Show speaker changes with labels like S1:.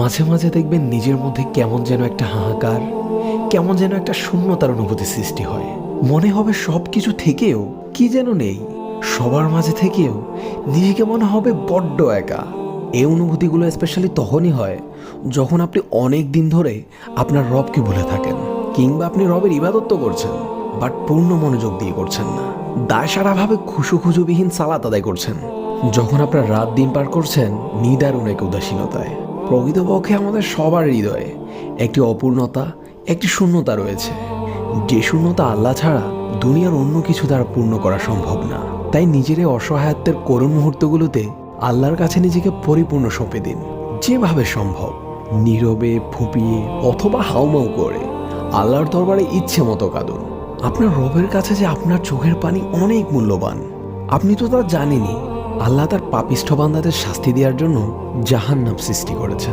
S1: মাঝে মাঝে দেখবেন নিজের মধ্যে কেমন যেন একটা হাহাকার, কেমন যেন একটা শূন্যতার অনুভূতি সৃষ্টি হয়। মনে হবে সব কিছু থেকেও কি যেন নেই, সবার মাঝে থেকেও নিজেকে মনে হবে বড্ড একা। এই অনুভূতিগুলো স্পেশালি তখনই হয় যখন আপনি অনেক দিন ধরে আপনার রবকে ভুলে থাকেন, কিংবা আপনি রবের ইবাদত তো করছেন বাট পূর্ণ মনোযোগ দিয়ে করছেন না, দায়সারাভাবে খুশুখুজুবিহীন সালাত আদায় করছেন। যখন আপনার রাত দিন পার করছেন নিদারুণ এক উদাসীনতায়। প্রকৃতপক্ষে আমাদের সবার হৃদয়ে একটি অপূর্ণতা, একটি শূন্যতা রয়েছে, যে শূন্যতা আল্লাহ ছাড়া দুনিয়ার অন্য কিছু দ্বারা পূর্ণ করা সম্ভব না। তাই নিজের এই অসহায়ত্বের করুণ মুহূর্তগুলোতে আল্লাহর কাছে নিজেকে পরিপূর্ণ সঁপে দিন। যেভাবে সম্ভব নীরবে, ফুঁপিয়ে অথবা হাউমাউ করে আল্লাহর দরবারে ইচ্ছে মতো কাঁদুন। আপনার রবের কাছে যে আপনার চোখের পানি অনেক মূল্যবান, আপনি তো তা জানেনই। আল্লাহ তার পাপিষ্ঠ বান্দাদের শাস্তি দেওয়ার জন্য জাহান্নাম সৃষ্টি করেছেন।